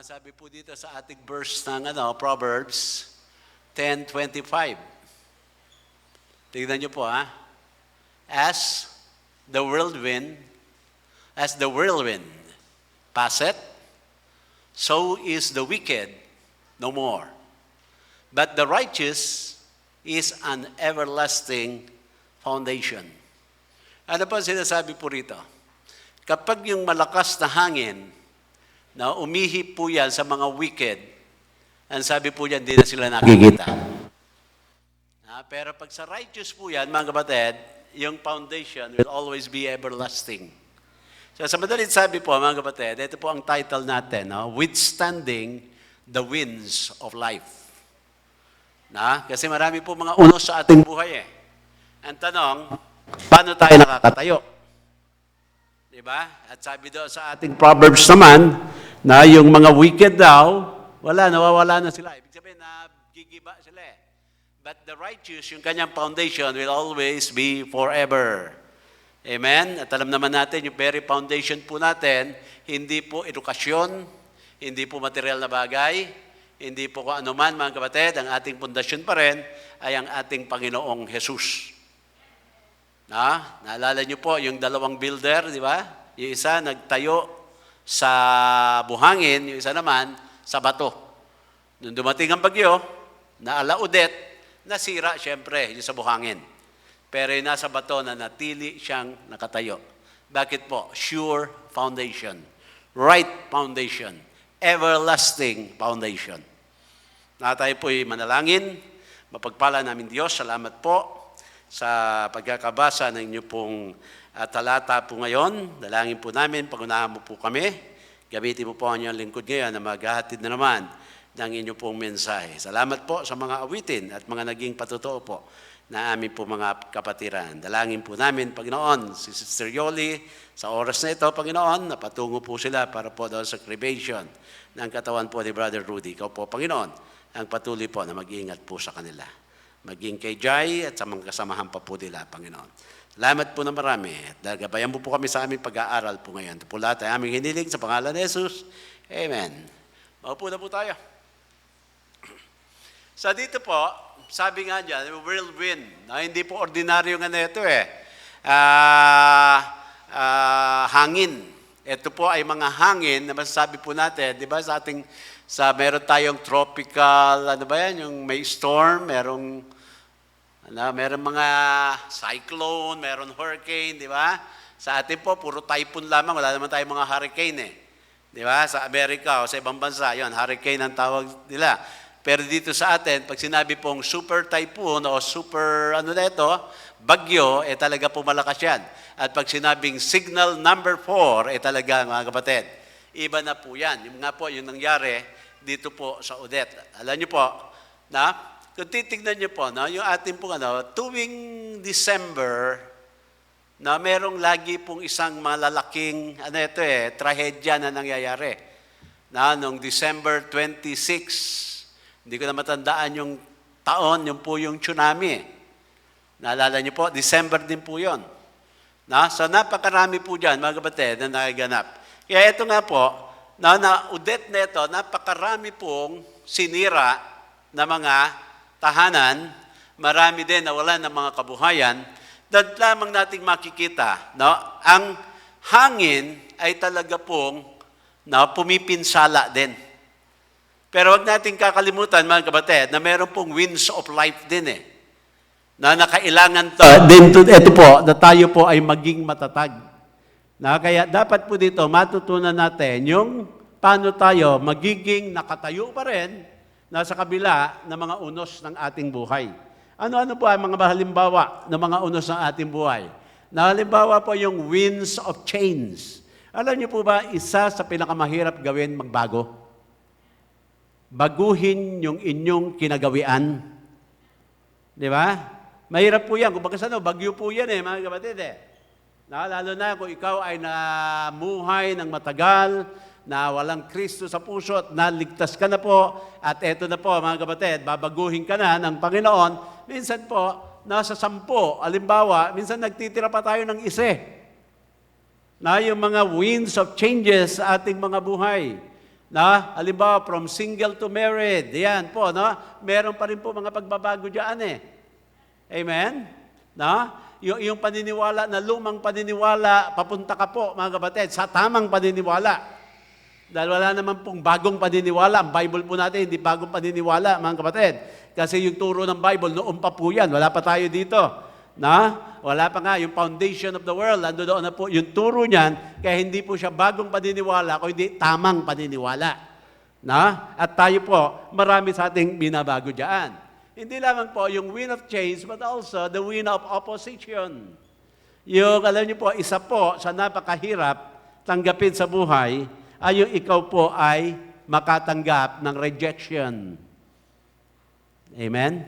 Sabi po dito sa ating verse ng Proverbs 10:25. Tignan niyo po As the whirlwind passeth, so is the wicked no more. But the righteous is an everlasting foundation. Ano po sinasabi po rito? Kapag yung malakas na hangin na umihip po yan sa mga wicked, ang sabi po yan, hindi na sila nakikita. Pero pag sa righteous po yan, mga kapatid, yung foundation will always be everlasting. So sa madalit sabi po, mga kapatid, ito po ang title natin, Withstanding the Winds of Life. Kasi marami po mga unos sa ating buhay Ang tanong, paano tayo nakakatayo? Diba? At sabi doon sa ating Proverbs naman, na yung mga wicked daw, nawawala na sila. Ibig sabihin, gigiba sila But the righteous, yung kanyang foundation will always be forever. Amen? At alam naman natin, yung very foundation po natin, hindi po edukasyon, hindi po material na bagay, hindi po kung ano man, mga kapatid, ang ating pundasyon pa rin ay ang ating Panginoong Jesus. Naalala niyo po yung dalawang builder, di ba? Yung isa nagtayo sa buhangin, yung isa naman sa bato. Nung dumating ang bagyo, naalaudit, nasira siyempre yung sa buhangin. Pero yung nasa bato na natili siyang nakatayo. Bakit po? Sure foundation. Right foundation. Everlasting foundation. Tayo po'y manalangin. Mapagpala namin Diyos. Salamat po sa pagkakabasa ng inyo pong talata po ngayon. Dalangin po namin, pagunahan mo po kami. Gamitin mo po ang inyong lingkod ngayon na maghahatid na naman ng inyo pong mensahe. Salamat po sa mga awitin at mga naging patotoo po na aming po mga kapatiran. Dalangin po namin, Panginoon, si Sister Yoli, sa oras na ito, Panginoon, napatungo po sila para po doon sa cremation ng katawan po ni Brother Rudy. Ikaw po, Panginoon, ang patuloy po na mag-iingat po sa kanila. Maging kay Jai at sa mga kasamahan pa po nila, Panginoon. Salamat po na marami. Gabayan mo po kami sa aming pag-aaral po ngayon. Ito po lahat ay aming hiniling sa pangalan ni Jesus. Amen. Maupo na po tayo. So dito po, sabi nga dyan, whirlwind. Hindi po ordinaryo nga na ito hangin. Ito po ay mga hangin na masasabi po natin, di ba, meron tayong tropical, yung may storm, meron mga cyclone, meron hurricane, di ba? Sa atin po, puro typhoon lamang, wala naman tayong mga hurricane Di ba? Sa Amerika o sa ibang bansa, yon hurricane ang tawag nila. Pero dito sa atin, pag sinabi pong super typhoon o super bagyo, talaga po malakas yan. At pag sinabing signal number 4, talaga mga kapatid, iba na po yan. Yung nga po, yung nangyari dito po sa Odette. Alam niyo po, kung titignan niyo po, yung ating pong tuwing December, merong lagi pong isang malalaking, trahedya na nangyayari. Noong December 26, hindi ko na matandaan yung taon, yung po yung tsunami. Naalala niyo po, December din po yun. So napakarami po dyan, mga kapatid, na nakaganap. Kaya ito nga po, na Odette neto, napakarami pong sinira na mga tahanan, marami din nawalan ng mga kabuhayan, doon lamang nating makikita, ang hangin ay talaga pong pumipinsala din. Pero wag nating kakalimutan, mga kapatid, na meron pong winds of life din na nakailangan ito po, na tayo po ay maging matatag. Kaya dapat po dito matutunan natin yung paano tayo magiging nakatayo pa rin sa kabila ng mga unos ng ating buhay. Ano-ano po ang mga halimbawa ng mga unos ng ating buhay? Halimbawa po yung winds of change. Alam niyo po ba, isa sa pinakamahirap gawin magbago? Baguhin yung inyong kinagawian. Di ba? Mahirap po yan. Kung baga bagyo po yan mga kapatid Lalo na kung ikaw ay namuhay ng matagal, na walang Kristo sa puso at naligtas ka na po, at eto na po mga kapatid, babaguhin ka na ng Panginoon, minsan po, nasa 10, alimbawa, minsan nagtitira pa tayo ng isa. Na yung mga winds of changes sa ating mga buhay. Na, halimbawa, from single to married. Yan po, no? Meron pa rin po mga pagbabago dyan eh. Amen? Na? Yung paniniwala na lumang paniniwala, papunta ka po, mga kapatid, sa tamang paniniwala. Dahil wala naman pong bagong paniniwala. Ang Bible po natin, hindi bagong paniniwala, mga kapatid. Kasi yung turo ng Bible, noon pa po yan. Wala pa tayo dito. Na? Wala pa nga, yung foundation of the world, ando doon na po yung turo niyan, kaya hindi po siya bagong paniniwala, kundi tamang paniniwala. Na? At tayo po, marami sa ating binabago dyan. Hindi lamang po yung wind of change, but also the wind of opposition. Yung, alam niyo po, isa po sa napakahirap tanggapin sa buhay, ay yung ikaw po ay makatanggap ng rejection. Amen?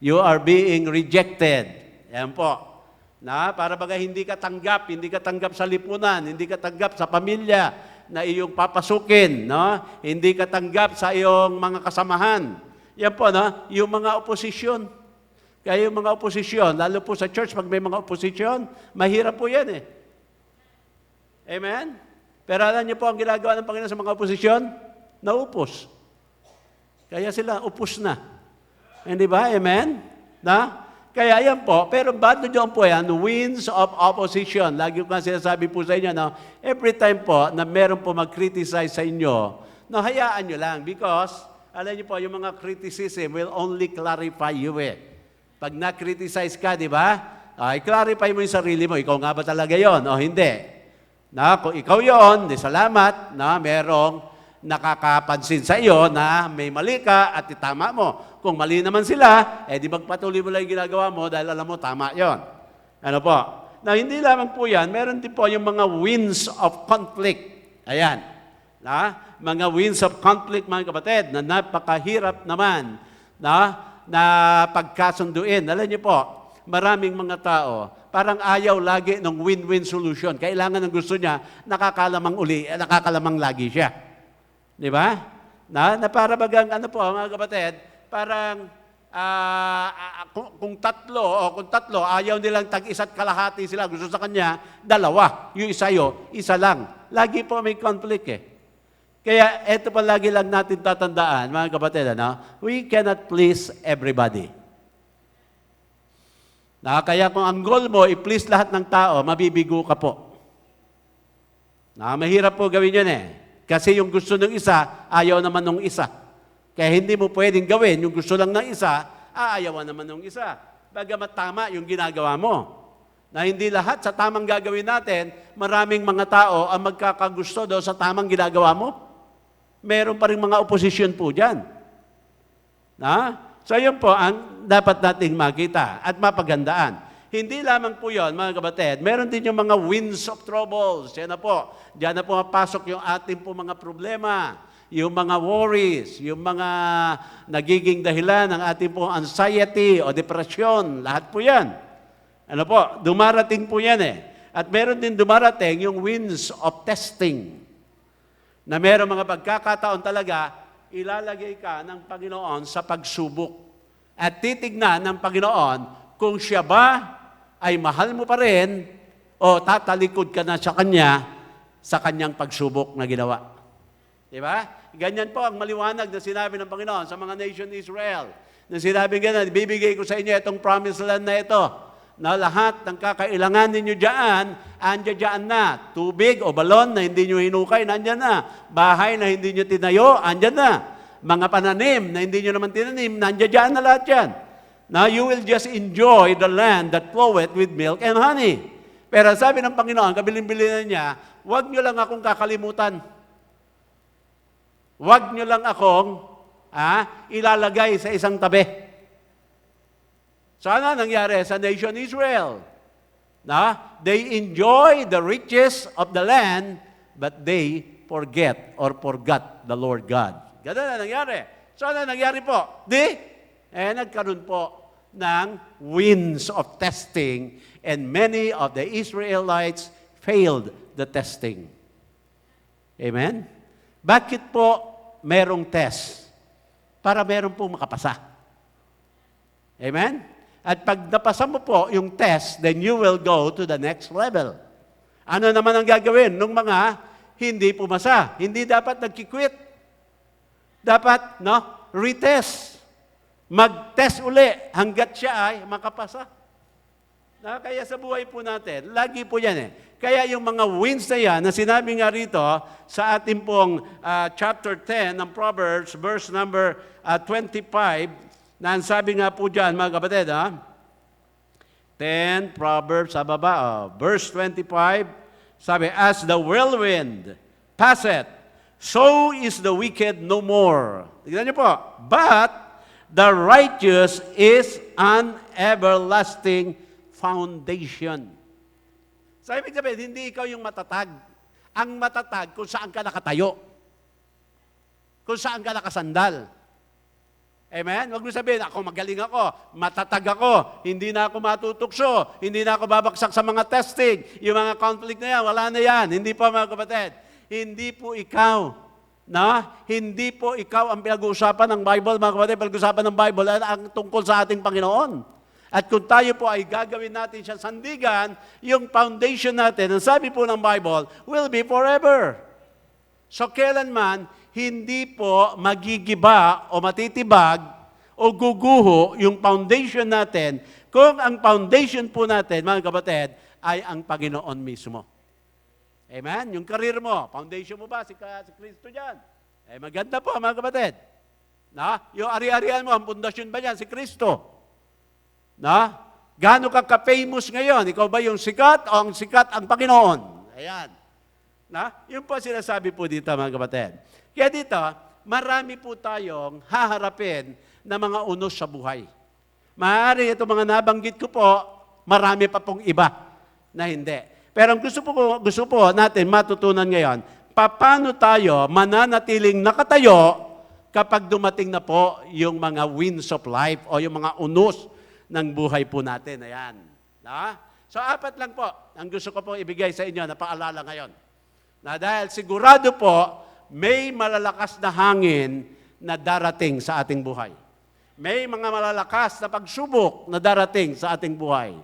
You are being rejected. Yan po. Na, para baga hindi ka tanggap sa lipunan, hindi ka tanggap sa pamilya na iyong papasukin, no? Hindi ka tanggap sa iyong mga kasamahan. Yan po, no? Yung mga oposisyon. Kaya yung mga oposisyon, lalo po sa church, pag may mga oposisyon, mahirap po yan eh. Amen? Pero alam niyo po ang ginagawa ng Panginoon sa mga oposisyon? Naupos. Kaya sila upos na. Hindi ba? Amen? Na? Kaya yan po, pero bado doon po yan, winds of opposition. Lagi ko nga sinasabi po sa inyo, no? Every time po na meron po mag-criticize sa inyo, no, hayaan nyo lang because, alam niyo po, yung mga criticism will only clarify you eh. Pag na-criticize ka, di ba? I-clarify mo yung sarili mo, ikaw nga ba talaga yon o hindi? Na, kung ikaw yon, di salamat na merong nakakapansin sa iyo na may mali ka at itama mo. Kung mali naman sila, di magpatuloy mo lang yung ginagawa mo dahil alam mo, tama yon. Ano po? Na hindi lamang po yan, meron din po yung mga winds of conflict. Ayan. Na? Mga winds of conflict, mga kapatid, na napakahirap naman na pagkasunduin. Alam niyo po, maraming mga tao, parang ayaw lagi ng win-win solution. Kailangan ng gusto niya, nakakalamang lagi siya. Di ba? Na para bagang, ano po, mga kapatid, parang kung tatlo, ayaw nilang tag-isa't kalahati sila. Gusto sa kanya, dalawa. Yung isa lang. Lagi po may conflict eh. Kaya eto pa lagi lang natin tatandaan, mga kapatid, we cannot please everybody. Kaya kung ang goal mo, i-please lahat ng tao, mabibigo ka po. Mahirap po gawin yun eh. Kasi yung gusto ng isa, ayaw naman ng isa. Kaya hindi mo pwedeng gawin yung gusto lang ng isa, aayawan naman ng isa. Bagamat tama yung ginagawa mo. Na hindi lahat sa tamang gagawin natin, maraming mga tao ang magkakagusto daw sa tamang ginagawa mo. Meron pa rin mga oposisyon po dyan. So yun po ang dapat nating makita at mapagandaan. Hindi lamang po yun, mga kapatid. Meron din yung mga winds of troubles. Yan na po. Diyan na po mapasok yung ating po mga problema, yung mga worries, yung mga nagiging dahilan ng ating po anxiety o depression. Lahat po yan. Ano po? Dumarating po yan eh. At meron din dumarating yung winds of testing. Na meron mga pagkakataon talaga, ilalagay ka ng Panginoon sa pagsubok. At titignan ng Panginoon kung siya ba ay mahal mo pa rin o tatalikod ka na sa kanyang pagsubok na ginawa. Diba? Ganyan po ang maliwanag na sinabi ng Panginoon sa mga nation Israel. Na sinabi ganyan, bibigay ko sa inyo itong promised land na ito, na lahat ng kakailangan ninyo dyan, andyan na. Tubig o balon na hindi nyo hinukay, nandyan na. Bahay na hindi nyo tinayo, andyan na. Mga pananim na hindi nyo naman tinanim, nandyan na lahat yan. Now, you will just enjoy the land that floweth with milk and honey. Pero sabi ng Panginoon, kabilin-bilinan niya, huwag nyo lang akong kakalimutan. Huwag nyo lang akong ilalagay sa isang tabi. Sana nangyari sa nation Israel. They enjoy the riches of the land, but they forgot the Lord God. Ganun na nangyari. Sana nangyari po. Nagkaroon po ng winds of testing and many of the Israelites failed the testing. Amen? Bakit po merong test? Para meron po makapasa. Amen? At pag napasa mo po yung test, then you will go to the next level. Ano naman ang gagawin ng mga hindi pumasa? Hindi dapat nagkikwit. dapat, no, retest. Mag-test uli hanggat siya ay makapasa. Kaya sa buhay po natin, lagi po yan eh. Kaya yung mga wins na yan, na sinabi nga rito sa ating pong chapter 10 ng Proverbs, verse number 25, na ang sabi nga po dyan, mga kapatid, 10, Proverbs, sa baba, verse 25, sabi, as the whirlwind passeth, so is the wicked no more. Tignan niyo po, but the righteous is an everlasting foundation. So, ibig sabihin, hindi ikaw yung matatag. Ang matatag kung saan ka nakatayo. Kung saan ka nakasandal. Amen? Huwag mo sabihin, ako magaling ako, matatag ako, hindi na ako matutukso, hindi na ako babaksak sa mga testing, yung mga conflict na yan, wala na yan. Hindi po, mga kapatid. Hindi po ikaw. Hindi po ikaw ang pinag-uusapan ng Bible, mga kapatid. Pinag-uusapan ng Bible ay ang tungkol sa ating Panginoon. At kung tayo po ay gagawin natin siya sandigan, yung foundation natin, ang sabi po ng Bible, will be forever. So kailanman, hindi po magigiba o matitibag o guguho yung foundation natin kung ang foundation po natin, mga kapatid, ay ang Panginoon mismo. Amen? Yung career mo, foundation mo ba? Si Kristo dyan. Maganda po, mga kapatid. Yung ari-arian mo, ang pundasyon ba yan? Si Kristo. Gaano ka-famous ngayon? Ikaw ba yung sikat o ang sikat ang Panginoon? Ayan. Yun po sinasabi po dito, mga kapatid. Kaya dito, marami po tayong haharapin na mga unos sa buhay. Maaari ito mga nabanggit ko po, marami pa pong iba na hindi. Pero ang gusto po natin matutunan ngayon, paano tayo mananatiling nakatayo kapag dumating na po yung mga winds of life o yung mga unos ng buhay po natin. Ayan. So, 4 lang po ang gusto ko po ibigay sa inyo na paalala ngayon. Dahil sigurado po, may malalakas na hangin na darating sa ating buhay. May mga malalakas na pagsubok na darating sa ating buhay.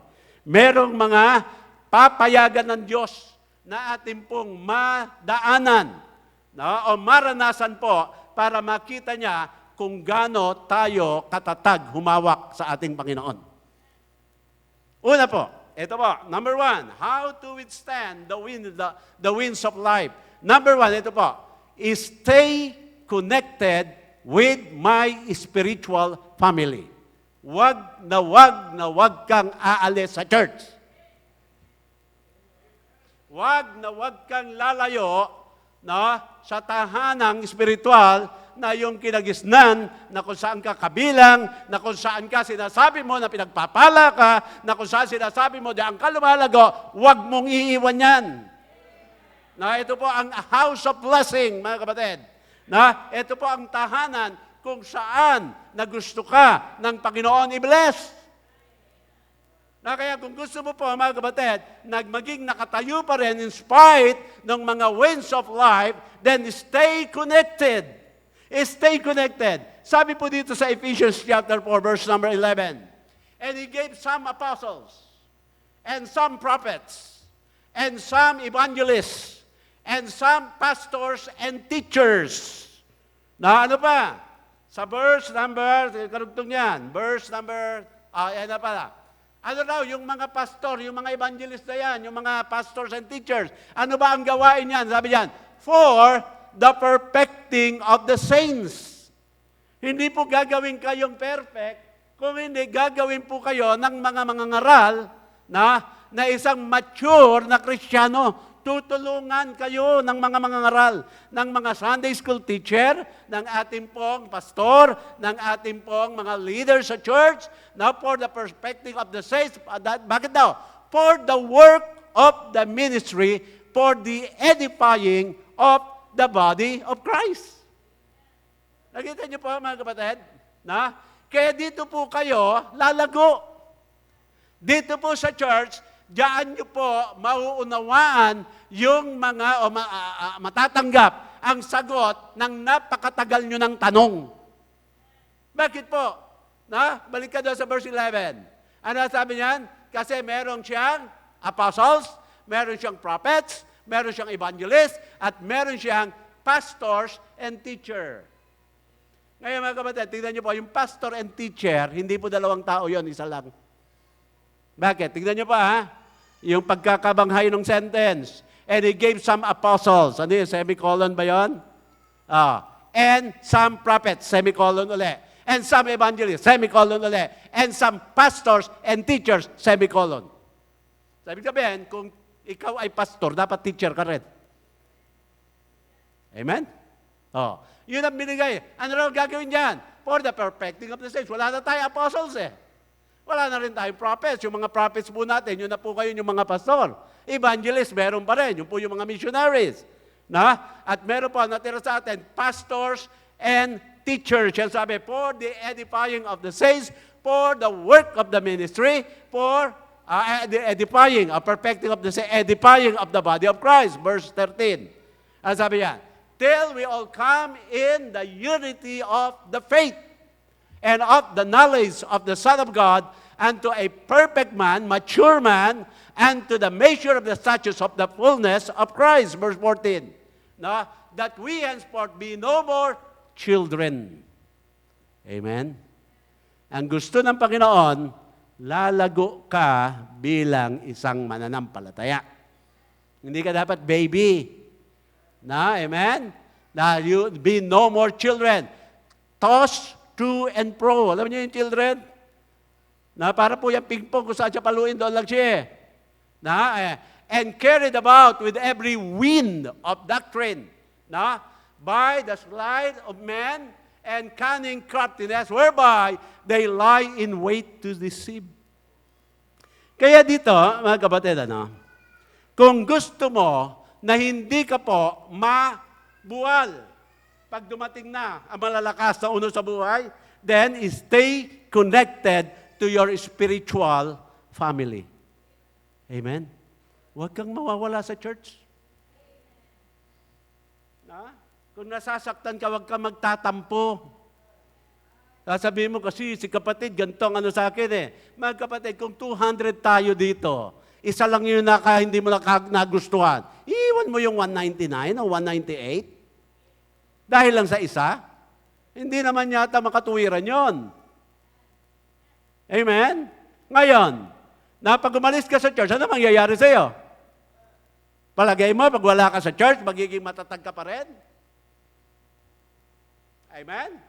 Merong mga papayagan ng Diyos na ating pong madaanan o maranasan po para makita niya kung gaano tayo katatag humawak sa ating Panginoon. Una po, ito po, number 1, how to withstand the winds of life. Number 1, ito po, is stay connected with my spiritual family. Wag na wag kang aalis sa church. Wag na wag kang lalayo sa tahanang spiritual na yung kinagisnan, na kung saan ka kabilang, na kung saan ka sinasabi mo na pinagpapala ka, na kung saan sinasabi mo diyan ka lumalago, wag mong iiwan yan. Ito po ang house of blessing, mga kapatid. Ito po ang tahanan kung saan na gusto ka ng Panginoon i-bless. Kaya kung gusto mo po, mga kapatid, maging nakatayo pa rin in spite ng mga winds of life, then stay connected. Stay connected. Sabi po dito sa Ephesians chapter 4, verse number 11, and He gave some apostles, and some prophets, and some evangelists, and some pastors and teachers. Ano pa? Sa verse number, karugtong yan, verse number, yan na pala. Ano daw, yung mga pastor, yung mga evangelist na yan, yung mga pastors and teachers, ano ba ang gawain yan? Sabi yan, for the perfecting of the saints. Hindi po gagawin kayong perfect, kung hindi gagawin po kayo ng mga mangangaral na isang mature na Kristiyano. Tutulungan kayo ng mga mangangaral, ng mga Sunday school teacher, ng ating pong pastor, ng ating pong mga leaders sa church, now for the perspective of the saints. Bakit daw? For the work of the ministry, for the edifying of the body of Christ. Nakita niyo po, mga kapatid? Kaya dito po kayo lalago. Dito po sa church, diyan niyo po mauunawaan yung mga matatanggap ang sagot ng napakatagal nyo ng tanong. Bakit po? Balik ka doon sa verse 11. Ano sabi niyan? Kasi meron siyang apostles, meron siyang prophets, meron siyang evangelists, at meron siyang pastors and teacher. Ngayon mga kapatid, tingnan niyo po, yung pastor and teacher, hindi po dalawang tao yon, isa lang. Bakit? Tingnan niyo pa ha, yung pagkakabanghay ng sentence. And he gave some apostles. Ano yun? Semicolon ba yun? And some prophets, semicolon uli. And some evangelists, semicolon uli. And some pastors and teachers, semicolon. Sabi sabihin, kung ikaw ay pastor, dapat teacher ka rin. Amen? Yun ang binigay. Ano raw gagawin dyan? For the perfecting of the saints. Wala na tayo apostles eh. Wala na rin tayong prophets. Yung mga prophets po natin, yun na po kayo yung mga pastor. Evangelists, meron pa rin. Yung po yung mga missionaries. At meron po natira sa atin, pastors and teachers. Yan sabi, for the edifying of the saints, for the work of the ministry, for the edifying, perfecting of the saints, edifying of the body of Christ. Verse 13. Ano sabi yan? Till we all come in the unity of the faith and of the knowledge of the Son of God, and to a perfect man, mature man, and to the measure of the stature of the fullness of Christ. Verse 14. That we henceforth be no more children. Amen? Ang gusto ng Panginoon, lalago ka bilang isang mananampalataya. Hindi ka dapat baby. Amen? Na you be no more children. Toss to and fro. Alam niyo yung children? Para po yung ping-pong kung saan siya paluin, doon lang siya. And carried about with every wind of doctrine. By the sleight of men and cunning craftiness, whereby they lie in wait to deceive. Kaya dito, mga kapatid, kung gusto mo na hindi ka po mabuwal pag dumating na ang malalakas na uno sa buhay, then stay connected to your spiritual family. Amen? Huwag kang mawawala sa church. Kung nasasaktan ka, huwag kang magtatampo. Sasabihin mo kasi si kapatid, gantong sa akin eh. Mga kapatid, kung 200 tayo dito, isa lang yun hindi mo nagustuhan. Iwan mo yung 199 o 198. Dahil lang sa isa. Hindi naman yata makatuwiran yon. Amen? Ngayon, pag umalis ka sa church, ano mangyayari sa'yo? Palagay mo, pag wala ka sa church, magiging matatag ka pa rin? Amen?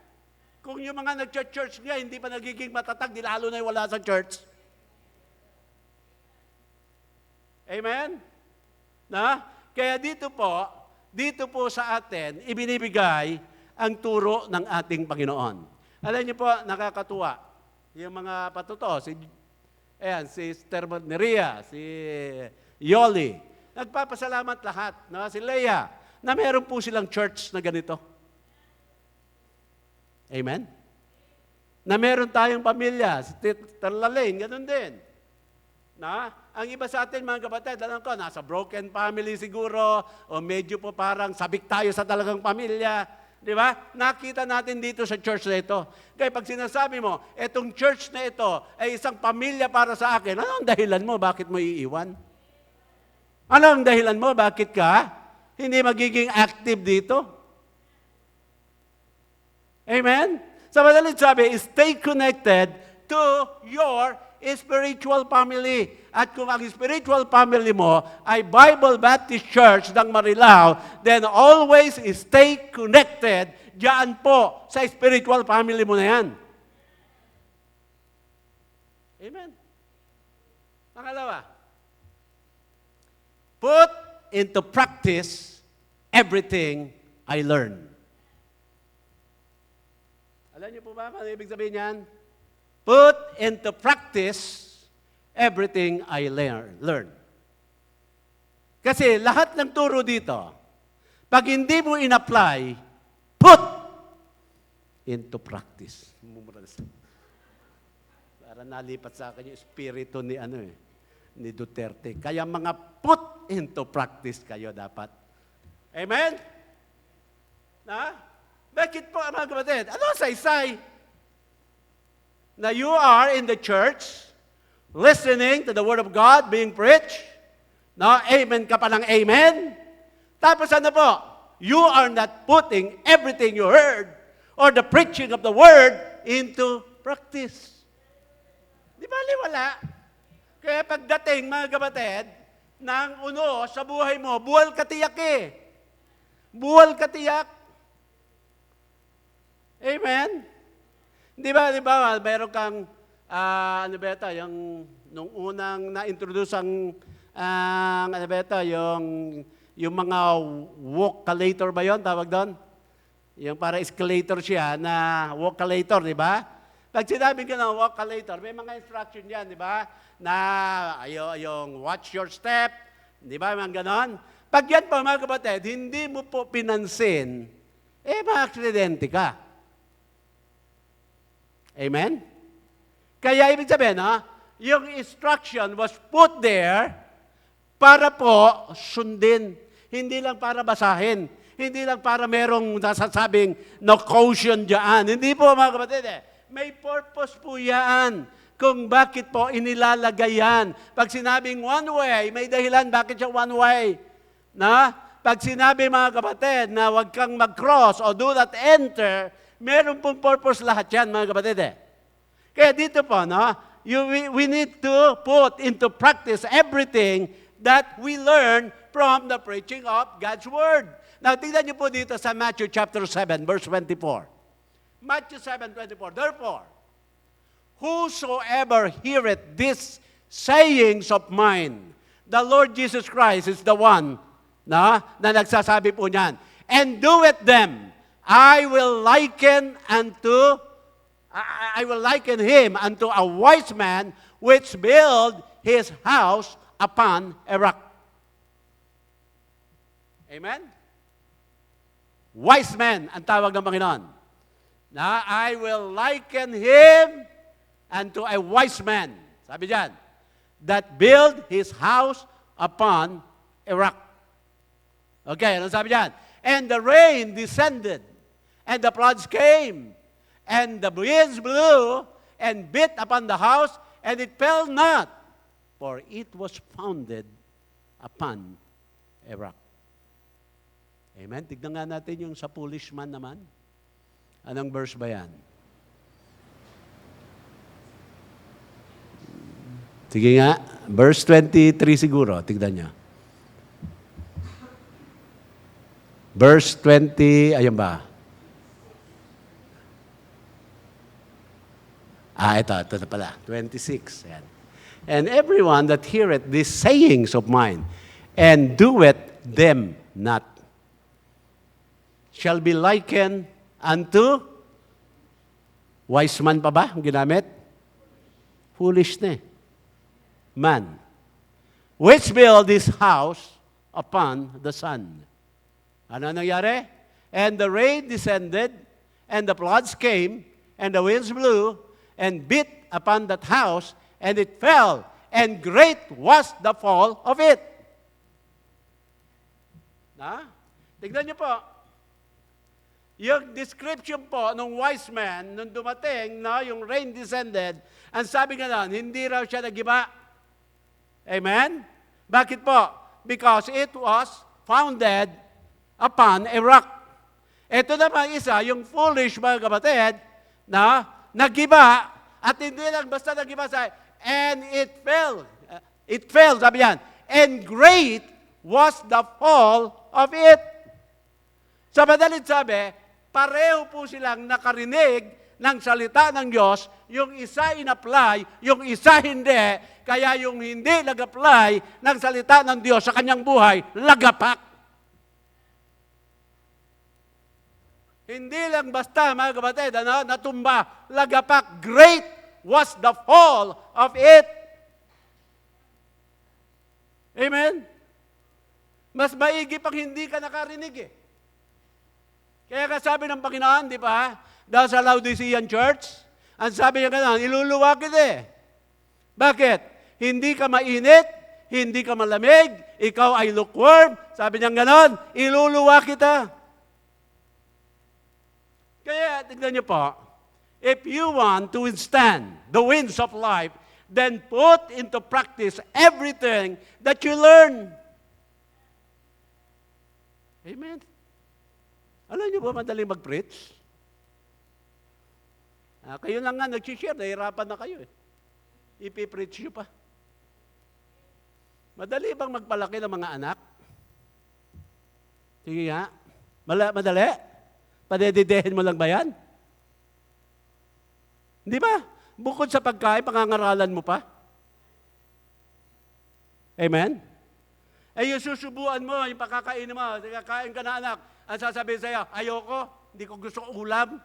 Kung yung mga nag-church niya, hindi pa nagiging matatag, di lalo na wala sa church. Amen? Kaya dito po sa atin, ibinibigay ang turo ng ating Panginoon. Alam niyo po, nakakatuwa. Yung mga patuto, si Sister Neria, si Yoli, nagpapasalamat lahat, si Leia, na meron po silang church na ganito. Amen? Na meron tayong pamilya, si Terlalain, ganun din. Ang iba sa atin, mga kapatid, alam ko, nasa broken family siguro, o medyo po parang sabik tayo sa talagang pamilya. Di ba? Nakita natin dito sa church na ito. Kaya pag sinasabi mo, etong church na ito ay isang pamilya para sa akin, ano ang dahilan mo? Bakit mo iiwan? Ano ang dahilan mo? Bakit ka hindi magiging active dito? Amen? Sa madalit sabi, stay connected to your spiritual family. At kung ang spiritual family mo ay Bible Baptist Church ng Marilao, then always stay connected diyan po sa spiritual family mo na yan. Amen. Pangalawa, put into practice everything I learned. Alam niyo po ba ano ibig sabihin yan? Put into practice everything I learn. Kasi lahat ng turo dito, pag hindi mo in-apply, put into practice. Para nalipat sa akin yung espiritu ni ni Duterte. Kaya mga put into practice kayo dapat. Amen? Bakit po, mga kapatid? Ano saysay? Na you are in the church, listening to the Word of God being preached. Amen ka pa ng amen. Tapos ano po? You are not putting everything you heard or the preaching of the Word into practice. Di ba wala? Kaya pagdating, mga kapatid, ng uno sa buhay mo, buwal ka tiyak eh. Buwal ka tiyak. Amen? Di ba, meron kang, ano ba ito, yung, nung unang na-introduce ang, ano ba ito, yung mga walkalator ba yon tawag doon? Yung para escalator siya na walkalator, di ba? Pag sinabi ka ng walkalator, may mga instruction yan, di ba? Na yung watch your step, di ba? Mga ganon. Pag yan po, mga kapatid, hindi mo po pinansin, ma-aksidente ka. Amen? Kaya ibig sabihin, yung instruction was put there para po sundin. Hindi lang para basahin. Hindi lang para merong nasasabing no caution dyan. Hindi po, mga kapatid. May purpose po yan kung bakit po inilalagay yan. Pag sinabing one way, may dahilan bakit siya one way. Na? Pag sinabi, mga kapatid, na huwag kang mag-cross o do not enter, meron pong purpose lahat yan, mga kapatid. Kaya dito po, we need to put into practice everything that we learn from the preaching of God's Word. Now, tingnan niyo po dito sa Matthew chapter 7, verse 24. Matthew 7:24. Therefore, whosoever heareth these sayings of mine, the Lord Jesus Christ is the one na nagsasabi po niyan, and doeth them, I will liken him unto a wise man which built his house upon a rock. Amen? Wise man ang tawag ng Panginoon. Na I will liken him unto a wise man. Sabi diyan, that built his house upon a rock. Okay, ano sabi diyan? And the rain descended, and the floods came, and the winds blew, and beat upon the house, and it fell not, for it was founded upon a rock. Amen? Tignan nga natin yung sa foolish man naman. Anong verse ba yan? Sige nga, verse 23 siguro. Tignan nyo. Verse 20, ayun ba? Ito na pala. 26. Ayan. And everyone that heareth these sayings of mine, and doeth them not, shall be likened unto, wise man pa ba ang ginamit? Foolish na man. Which build this house upon the sun. Ano nangyari? And the rain descended, and the floods came, and the winds blew, and beat upon that house, and it fell, and great was the fall of it. Tignan niyo po. Yung description po ng wise man, nung dumating, yung rain descended, ang sabi nga lang, hindi raw siya nagiba. Amen? Bakit po? Because it was founded upon a rock. Ito naman isa, yung foolish, mga kapatid, na nagiba, at hindi lang basta nagiba sa, and it fell. It fell, sabi yan. And great was the fall of it. Sa madalit sabi, pareho po silang nakarinig ng salita ng Diyos, yung isa in-apply, yung isa hindi, kaya yung hindi nag-apply ng salita ng Diyos sa kanyang buhay, lagapak. Hindi lang basta, mga kapatid, natumba, lagapak. Great was the fall of it. Amen? Mas maigi pang hindi ka nakarinig Kaya kasabi ng Panginoon, di ba? Dahil sa Laodicean Church, ang sabi niya gano'n, iluluwa kita Bakit? Hindi ka mainit, hindi ka malamig, ikaw ay lukewarm. Sabi niya gano'n, iluluwa kita. Kaya, tignan niyo po, if you want to withstand the winds of life, then put into practice everything that you learn. Amen? Alam niyo ba madaling mag-preach? Kayo lang nga nag-share, nahirapan na kayo eh. Ipipreach nyo pa. Madali bang magpalaki ng mga anak? Sige nga. Madali? Padededehin mo lang ba yan? Di ba? Bukod sa pagkain, pangangaralan mo pa. Amen? Yung susubuan mo, yung pakakainin mo, kakain ka na anak, ang sasabihin sa'yo, ayoko, hindi ko gusto ulam.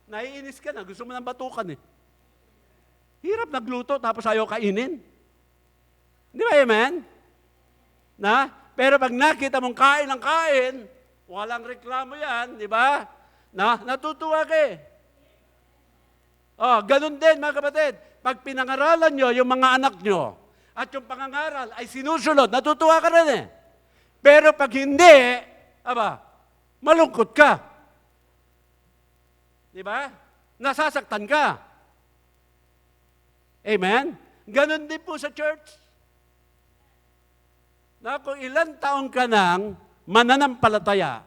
Naiinis ka na, gusto mo ng batukan eh. Hirap nagluto, tapos ayaw kainin. Di ba, amen? Pero pag nakita mong kain ng kain, walang reklamo yan, di ba? Natutuwa ka eh. Ganun din mga kapatid. Pag pinangaralan nyo yung mga anak nyo, at yung pangangaral ay sinusunod, natutuwa ka rin eh. Pero pag hindi, malungkot ka. Di ba? Nasasaktan ka. Amen? Ganon din po sa church. Kung ilang taong ka nang mananampalataya,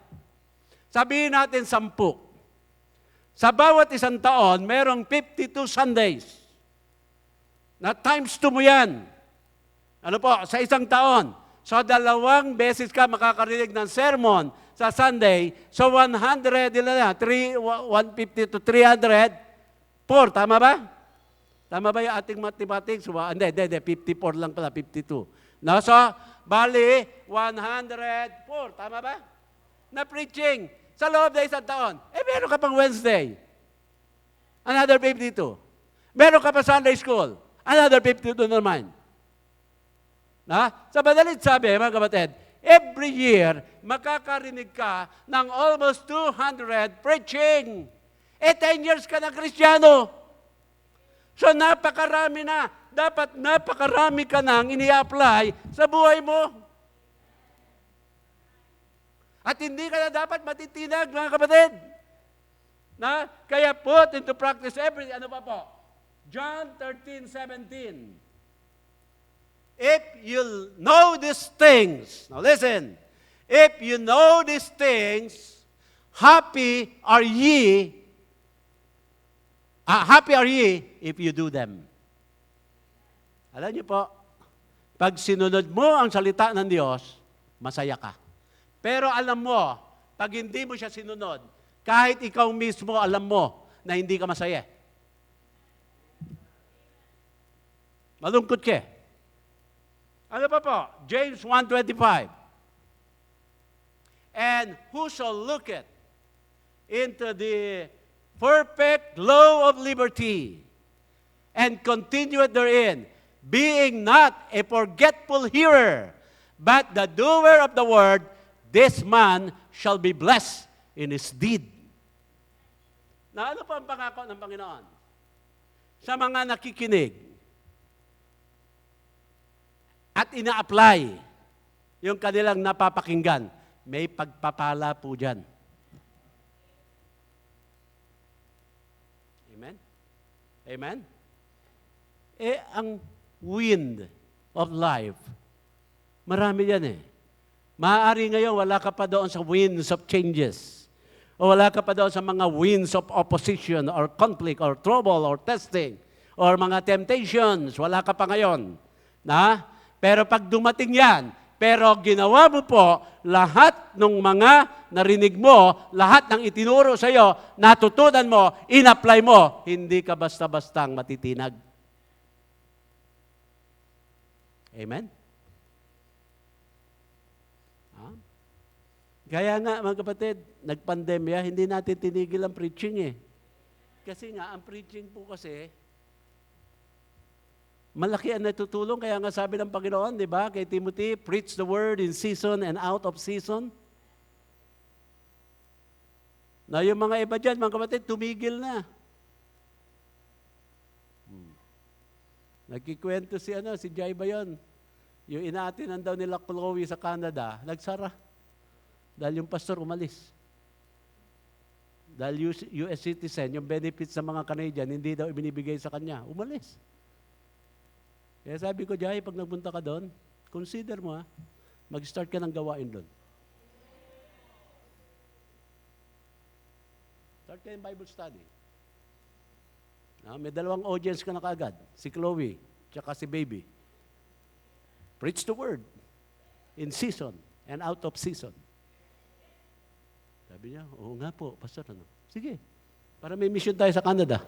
sabihin natin 10. Sa bawat isang taon, merong 52 Sundays. Times 2 mo yan. Sa isang taon. So, 2 beses ka makakarinig ng sermon sa Sunday. So, 150 to 300, 4. Tama ba? Tama ba yung ating mathematics? Hindi, 54 lang pala, 52. So, bali, 104. Tama ba? Na preaching sa loob na isang taon. Meron ka pang Wednesday. Another 52. Meron ka pa Sunday school. Another 52 naman. Sa madalit sabi, mga kapatid, every year, makakarinig ka ng almost 200 preaching. 10 years ka na Kristiyano. So napakarami na. Dapat napakarami ka nang ini-apply sa buhay mo. At hindi ka na dapat matitinag, mga kapatid. Kaya put into practice every, John 13:17. If you know these things, now listen, if you know these things, happy are ye if you do them. Alam niyo po, pag sinunod mo ang salita ng Diyos, masaya ka. Pero alam mo, pag hindi mo siya sinunod, kahit ikaw mismo alam mo na hindi ka masaya. Malungkot ka. Ano pa po? James 1:25. And who shall look it into the perfect law of liberty and continue it therein, being not a forgetful hearer, but the doer of the word, this man shall be blessed in his deed. Ano pa ang pangako ng Panginoon? Sa mga nakikinig, at ina-apply yung kanilang napapakinggan, may pagpapala po dyan. Amen? Amen? Ang wind of life, marami yan eh. Maaari ngayon, wala ka pa doon sa winds of changes. O wala ka pa doon sa mga winds of opposition or conflict or trouble or testing or mga temptations. Wala ka pa ngayon. Pero pag dumating yan, pero ginawa mo po lahat ng mga narinig mo, lahat ng itinuro sa iyo, natutunan mo, in-apply mo, hindi ka basta-bastang matitinag. Amen? Kaya nga, mga kapatid, nagpandemya, hindi natin tinigil ang preaching eh. Kasi nga, ang preaching po kasi, malaki ang natutulong, kaya nga sabi ng Panginoon, di ba, kay Timothy, preach the word in season and out of season. Na yung mga iba dyan, mga kapatid, tumigil na. Nagkikwento si Jai ba yun? Yung inaatinan daw nila Chloe sa Canada, nagsara. Dahil yung pastor umalis. Dahil US citizen, yung benefits sa mga Canadian, hindi daw ibinibigay sa kanya. Umalis. Kaya sabi ko, Jai, pag nagpunta ka doon, consider mo mag-start ka ng gawain doon. Start ka ng Bible study. May dalawang audience ka na kaagad. Si Chloe, tsaka si Baby. Preach the word. In season and out of season. Sabi niya, oo nga po, Pastor. Ano? Sige, para may mission tayo sa Canada.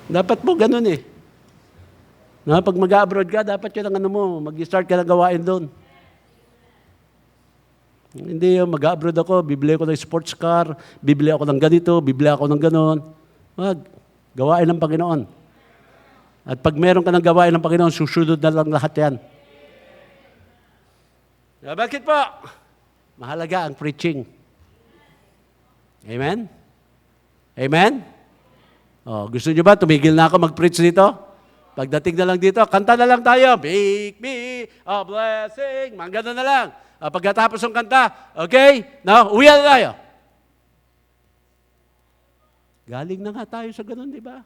Dapat po ganun eh. Pag mag-abroad ka, dapat yun ang mag-start ka na gawain doon. Hindi yung mag-abroad ako, bibili ako ng sports car, bibili ako ng ganito, bibili ako ng ganon. Gawain ng Panginoon. At pag meron ka ng gawain ng Panginoon, susunod na lang lahat yan. Bakit po? Mahalaga ang preaching. Amen? Amen? Gusto nyo ba, tumigil na ako mag-preach dito? Pagdating na lang dito, kanta na lang tayo. Make me a blessing. Mga gano'n na lang. Pagkatapos ng kanta, okay? Now, uwi na tayo. Galing na nga tayo sa gano'n, di ba?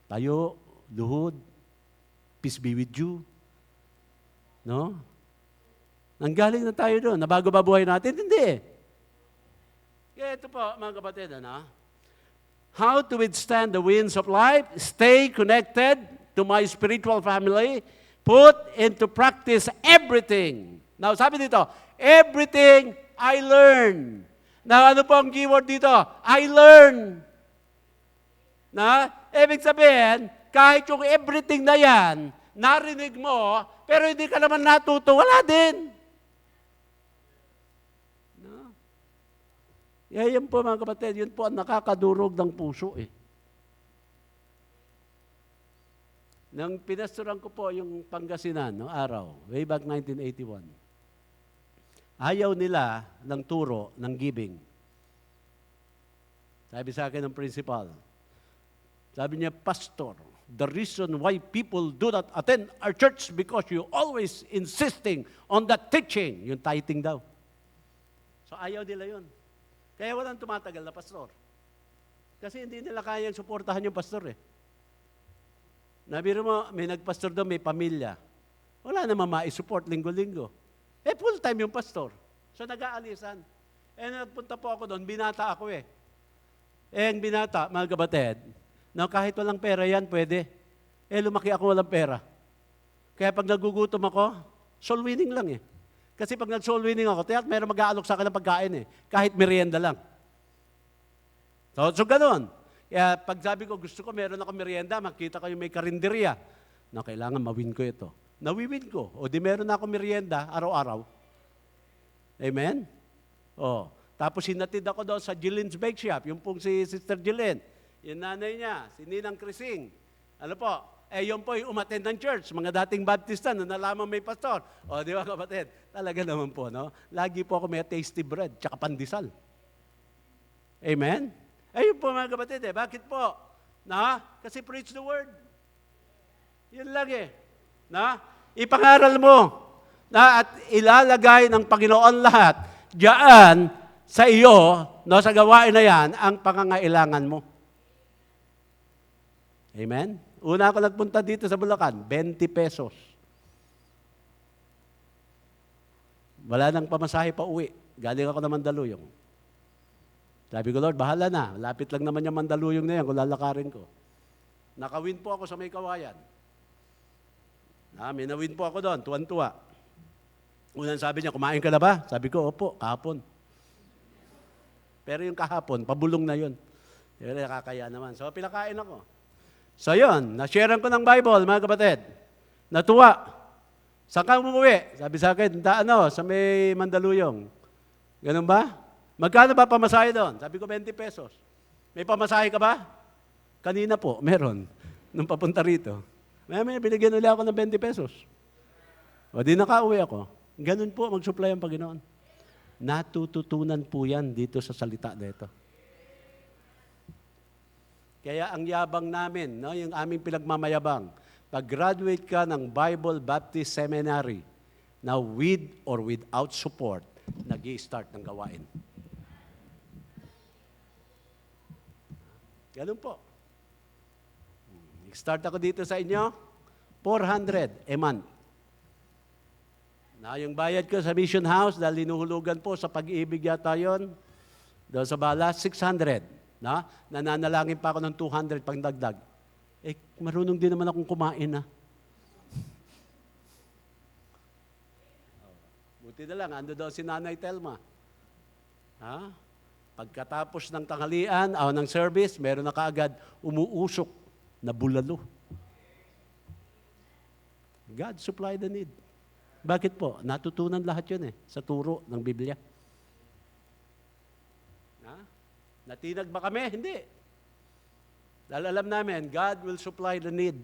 Tayo, luhod, peace be with you. No? Nanggaling na tayo doon. Nabago ba buhay natin? Hindi. Kaya ito po, mga kapatid, how to withstand the winds of life, stay connected to my spiritual family, put into practice everything. Now, sabi dito, everything I learn. Now, ano po ang keyword dito? I learn. Ibig sabihin, kahit yung everything na yan, narinig mo, pero hindi ka naman natuto, wala din. Yan po mga kapatid, yun po ang nakakadurog ng puso eh. Nang pinasturan ko po yung Pangasinan noong araw, way back 1981, ayaw nila ng turo ng giving. Sabi sa akin ng principal, sabi niya, Pastor, the reason why people do not attend our church because you always insisting on that teaching, yung tithing daw. So ayaw nila yun. Kaya walang tumatagal na pastor. Kasi hindi nila kayang suportahan yung pastor eh. Nabiro mo, may nagpastor doon, may pamilya. Wala naman ma-support linggo-linggo. Full-time yung pastor. So nag-aalisan. Nagpunta po ako doon, binata ako eh. Ang binata, mga kapatid, kahit walang pera yan, pwede. Lumaki ako walang pera. Kaya pag nagugutom ako, soul winning lang eh. Kasi pag nag-soul winning ako, tiyak meron mag-aalok sa akin ng pagkain eh. Kahit merienda lang. So ganun. Kaya pag sabi ko, gusto ko meron ako merienda, makita ko yung may karinderya. Kailangan mawin ko ito. Nawiwin ko. O di meron ako merienda, araw-araw. Amen? Tapos hinatid ako doon sa Jillian's Bake Shop, yung pong si Sister Jillian. Yung nanay niya, si Ninang Crising. Ano po? Yun po yung umattend ng church, mga dating Baptista na nalaman may pastor. Di ba kapatid? Talaga naman po, no? Lagi po ako may tasty bread, tsaka pandesal. Amen? Ayun po mga kapatid, Bakit po? Kasi preach the word. Yun lang eh. Ipangaral mo. At ilalagay ng Panginoon lahat diyan sa iyo, sa gawain na yan, ang pangangailangan mo. Amen? Una ako nagpunta dito sa Bulacan, 20 pesos. Wala nang pamasahe pa uwi. Galing ako ng Mandaluyong. Sabi ko, Lord, bahala na. Lapit lang naman yung Mandaluyong na yan kung lalakarin ko. Nakawin po ako sa may kawayan. May nawin po ako doon, tuwan-tuwa. Unang sabi niya, kumain ka na ba? Sabi ko, opo, kahapon. Pero yung kahapon, pabulong na yun. Pero nakakaya naman. So, pinakain ako. So yun, na-sharean ko ng Bible, mga kapatid. Natuwa. Saan ka umuwi? Sabi sa akin, sa may Mandaluyong. Ganun ba? Magkano ba pamasahe doon? Sabi ko, 20 pesos. May pamasahe ka ba? Kanina po, meron. Nung papunta rito. May binigyan ulit ako ng 20 pesos. Di nakauwi ako. Ganun po, mag-supply ang Panginoon. Natututunan po yan dito sa salita dito. Kaya ang yabang namin, yung aming pinagmamayabang, pag-graduate ka ng Bible Baptist Seminary, na with or without support, nag-i-start ng gawain. Ganun po. Start ako dito sa inyo, 400 a month. Yung bayad ko sa Mission House, dahil linuhulugan po sa pag-ibig yata yun, Doon sa bala, 600. Na? Nananalangin pa ako ng 200 pang dagdag. Eh, marunong din naman akong kumain na. Buti na lang, ando daw si Nanay Telma. Ha? Pagkatapos ng tanghalian, ng service, meron na kaagad umuusok na bulalo. God supply the need. Bakit po? Natutunan lahat yun sa turo ng Biblia. Ha? Natinag ba kami? Hindi. Dahil alam namin, God will supply the need.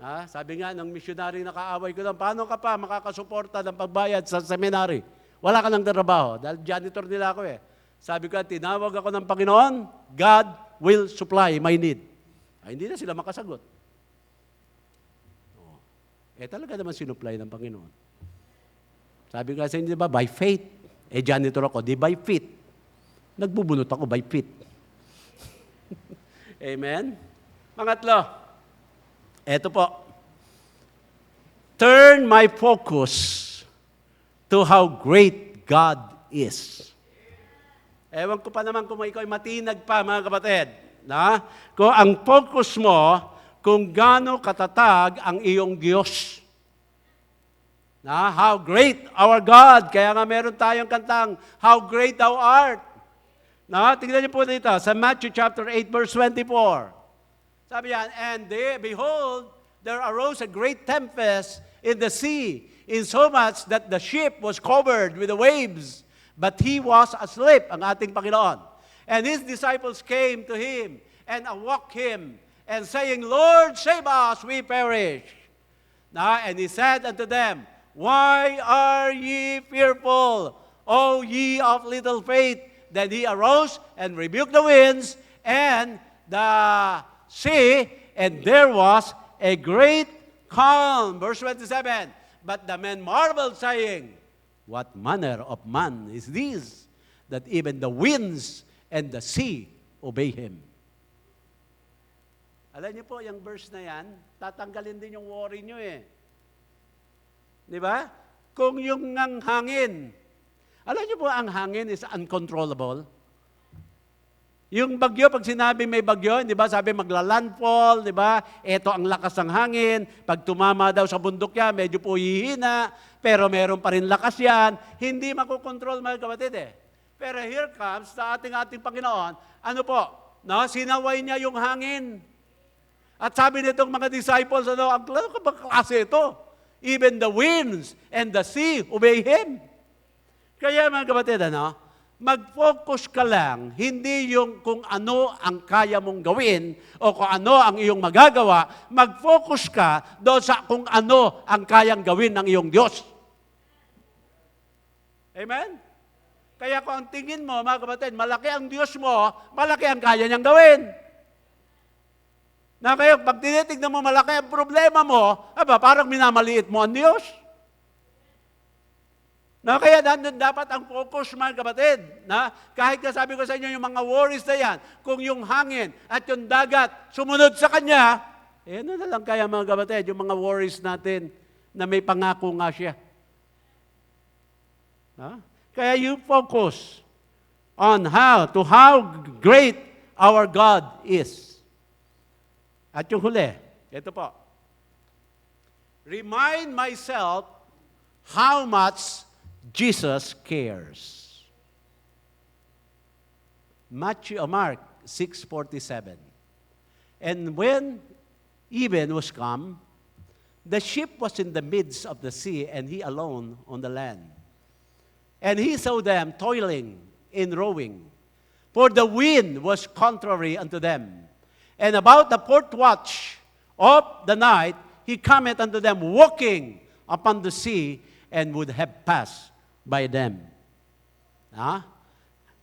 Ha? Sabi nga ng missionary na kaaway ko lang, paano ka pa makakasuporta ng pagbayad sa seminary? Wala ka ng trabaho. Dahil janitor nila ako Sabi ko, tinawag ako ng Panginoon, God will supply my need. Ay, hindi na sila makasagot. Talaga naman sinupply ng Panginoon. Sabi ko sa inyo, diba, by faith. Janitor ako, di by faith. Nagbubunot ako by faith. Amen? Pangatlo, eto po. Turn my focus to how great God is. Ewan ko pa naman kung ikaw ay matinag pa, mga kapatid. Kung ang focus mo, kung gaano katatag ang iyong Diyos. How great our God. Kaya nga meron tayong kantang, How Great Thou Art. Tingnan niyo po dito, sa Matthew chapter 8, verse 24. Sabi yan, and behold, there arose a great tempest in the sea, insomuch that the ship was covered with the waves, but he was asleep, ang ating Panginoon. And his disciples came to him and awoke him, and saying, Lord, save us, we perish. And he said unto them, Why are ye fearful, O ye of little faith? Then he arose and rebuked the winds and the sea, and there was a great calm. Verse 27, but the men marveled, saying, What manner of man is this, that even the winds and the sea obey him? Alam niyo po, yung verse na yan, tatanggalin din yung worry niyo Di ba? Kung yung hangin, alam niyo po, ang hangin is uncontrollable. Yung bagyo, pag sinabi may bagyo, di ba, sabi magla-landfall, di ba? Ito ang lakas ng hangin. Pag tumama daw sa bundok yan, medyo po hihina, pero meron pa rin lakas yan. Hindi makukontrol, mga kapatid Pero here comes sa ating Panginoon, ano po, sinaway niya yung hangin. At sabi nitong mga disciples, ang klase ito. Even the winds and the sea obey Him. Kaya mga kapatid, mag-focus ka lang, hindi yung kung ano ang kaya mong gawin o kung ano ang iyong magagawa, mag-focus ka doon sa kung ano ang kayang gawin ng iyong Diyos. Amen? Kaya kung ang tingin mo, mga kapatid, malaki ang Diyos mo, malaki ang kaya niyang gawin. Kaya pag tinitignan mo malaki ang problema mo, parang minamaliit mo ang Diyos. Kaya dapat ang focus, mga kapatid, kahit sabi ko sa inyo yung mga worries na yan, kung yung hangin at yung dagat sumunod sa Kanya, ano na lang kaya, mga kapatid, yung mga worries natin na may pangako nga siya. Kaya you focus on how great our God is. At yung huli, ito po. Remind myself how much Jesus cares. Mark 6:47. And when even was come, the ship was in the midst of the sea, and he alone on the land. And he saw them toiling in rowing, for the wind was contrary unto them. And about the fourth watch of the night, he cometh unto them walking upon the sea, and would have passed by them.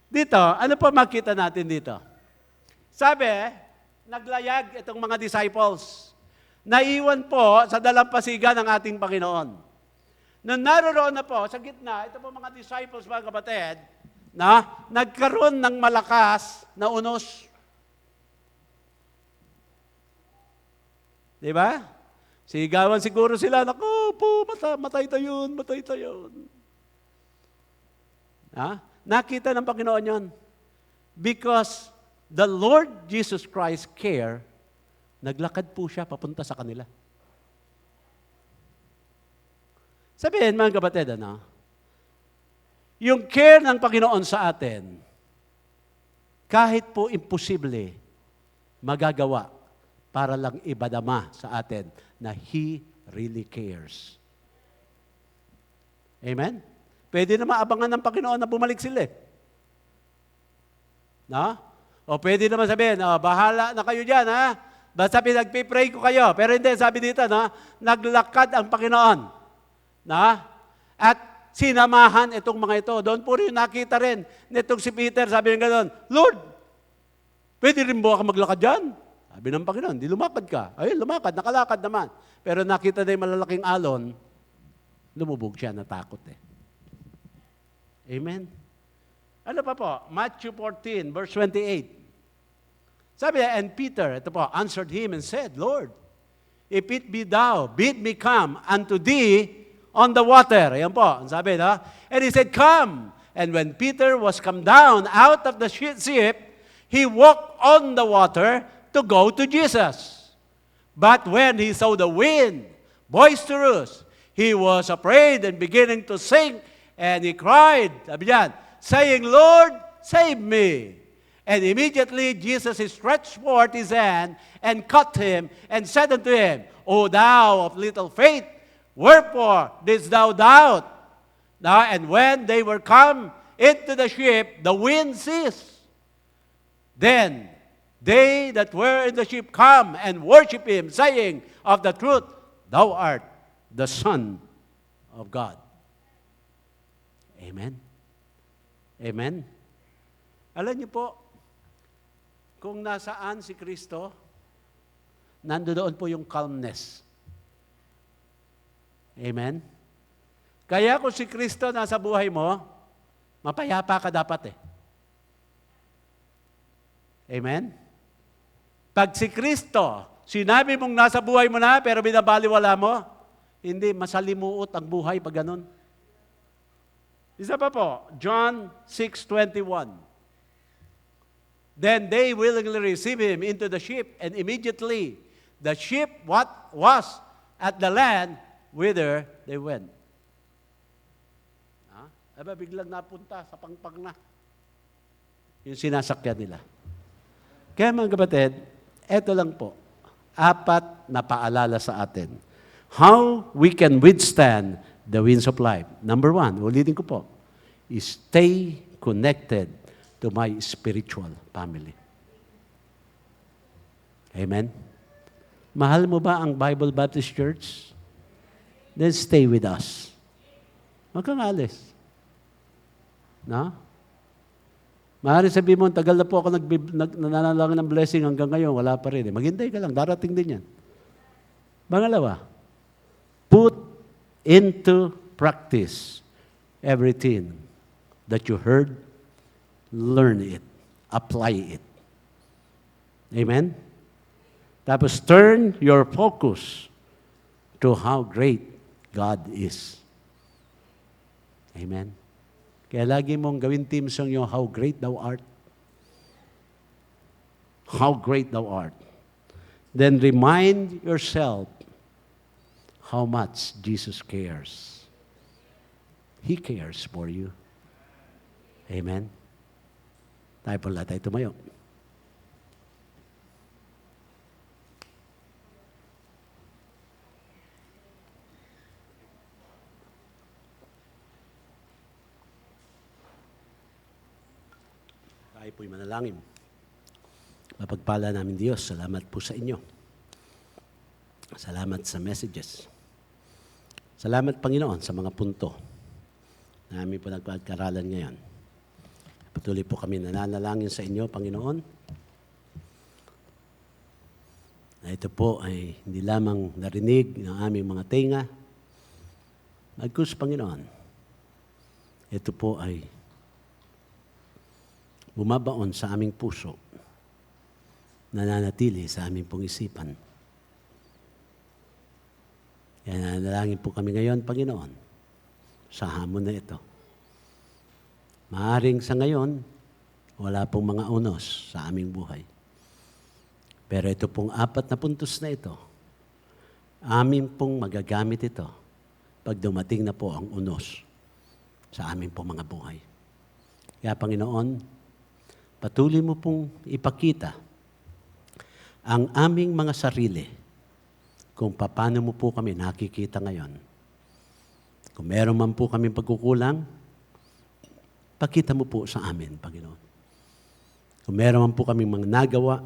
Dito, ano po makita natin dito? Sabi, naglayag itong mga disciples. Naiwan po sa dalampasigan ng ating Panginoon. Nung naroon na po, sa gitna, ito po mga disciples, mga kapatid, nagkaroon ng malakas na unos. Di ba? Sigawan siguro sila, naku po, matay tayo. nakita ng Panginoon yon. Because the Lord Jesus Christ care, naglakad po siya papunta sa kanila. Sabihin, mga kapatid, yung care ng Panginoon sa atin, kahit po imposible, magagawa para lang ibadama sa atin na He really cares. Amen? Pwede na maabangan ng Panginoon na bumalik sila. No? O pwede naman sabihin, bahala na kayo dyan, ha? Basta pinagpipray ko kayo. Pero hindi, sabi dito, naglakad ang Panginoon. At sinamahan itong mga ito. Doon po rin nakita rin nitong si Peter, sabi ng gano'n, Lord, pwede rin ba ako maglakad dyan? Sabi ng Panginoon, di lumakad ka. Ay, lumakad, nakalakad naman. Pero nakita na yung malalaking alon, lumubog siya, natakot Amen? Ano pa po? Matthew 14, verse 28. Sabi niya, and Peter, ito po, answered him and said, Lord, if it be thou, bid me come unto thee on the water. Ayan po, ang sabi, and he said, come. And when Peter was come down out of the ship, he walked on the water to go to Jesus. But when he saw the wind boisterous, he was afraid and beginning to sink, and he cried, sabi niyan, saying, Lord, save me. And immediately Jesus stretched forth his hand and caught him and said unto him, O thou of little faith, wherefore didst thou doubt? And when they were come into the ship, the wind ceased. Then they that were in the ship come and worship him, saying, Of the truth, thou art the Son of God. Amen. Amen. Alam niyo po, kung nasaan si Kristo, nandoon po yung calmness. Amen? Kaya kung si Kristo nasa buhay mo, mapayapa ka dapat Amen? Pag si Kristo, sinabi mong nasa buhay mo na, pero binabaliwala mo, hindi, masalimuot ang buhay pag ganun. Isa pa po, John 6:21. Then they willingly received him into the ship, and immediately the ship was at the land whither they went. Aba, biglang napunta sa pangpang na. Yung sinasakyan nila. Kaya mga kapatid, eto lang po, 4 na paalala sa atin. How we can withstand the winds of life. Number 1, ulitin ko po, is stay connected to my spiritual family. Amen? Mahal mo ba ang Bible Baptist Church? Then stay with us. Huwag kang alis. Maaari sabihin mo, tagal na po ako nananalangin ng blessing hanggang ngayon, wala pa rin. Maghintay ka lang, darating din yan. Pangalawa, put into practice everything that you heard, learn it, apply it. Amen? Tapos turn your focus to how great God is. Amen? Kaya lagi mong gawin team song yung How Great Thou Art. How great Thou Art. Then remind yourself how much Jesus cares. He cares for you. Amen? Tayo pala tayo tumayo. Tayo po'y manalangin. Mapagpala namin Diyos, salamat po sa inyo. Salamat sa messages. Salamat Panginoon sa mga punto na aming po nagpagkaralan ngayon. Patuloy po kami nananalangin sa inyo, Panginoon, na ito po ay hindi lamang narinig ng aming mga tenga. Magkus, Panginoon, ito po ay bumabaon sa aming puso, nananatili sa aming pong isipan. Kaya nanalangin po kami ngayon, Panginoon, sa hamon na ito. Maaring sa ngayon, wala pong mga unos sa aming buhay. Pero ito pong 4 na puntos na ito, amin pong magagamit ito pag dumating na po ang unos sa amin pong mga buhay. Kaya Panginoon, patuloy mo pong ipakita ang aming mga sarili kung paano mo po kami nakikita ngayon. Kung meron man po kami pagkukulang, pakita mo po sa amin, Panginoon. Kung meron man po kami mga nagawa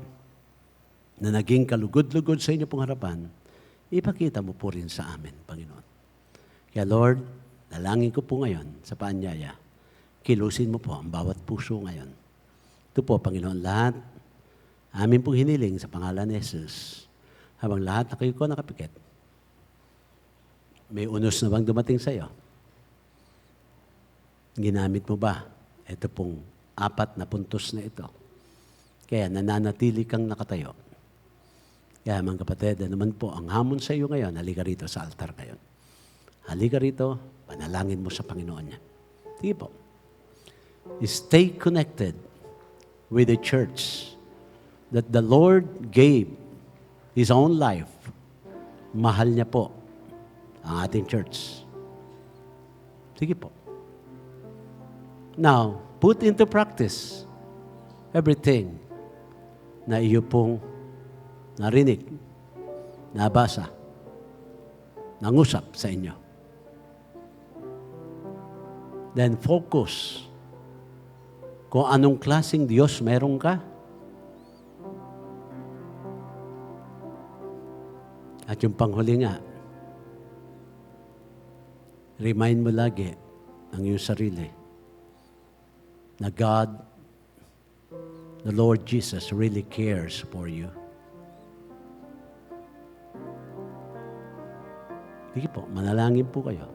na naging kalugod-lugod sa inyo pong harapan, ipakita mo po rin sa amin, Panginoon. Kaya Lord, dalangin ko po ngayon sa paanyaya, kilusin mo po ang bawat puso ngayon. Ito po, Panginoon, lahat, amin pong hiniling sa pangalan ni Jesus, habang lahat na kayo ko nakapikit, may unos na bang dumating sa iyo? Ginamit mo ba ito pong 4 na puntos na ito? Kaya nananatili kang nakatayo. Kaya mga kapatid, naman po ang hamon sa iyo ngayon, halika rito sa altar ngayon. Halika rito, panalangin mo sa Panginoon niya. Sige po. Stay connected with the church that the Lord gave His own life. Mahal niya po ang ating church. Sige po. Now, put into practice everything na iyo pong narinig, nabasa, nangusap sa inyo. Then focus kung anong klaseng Diyos meron ka. At yung panghuli nga, remind mo lagi ang iyong sarili na God, the Lord Jesus, really cares for you. Sige po, manalangin po kayo.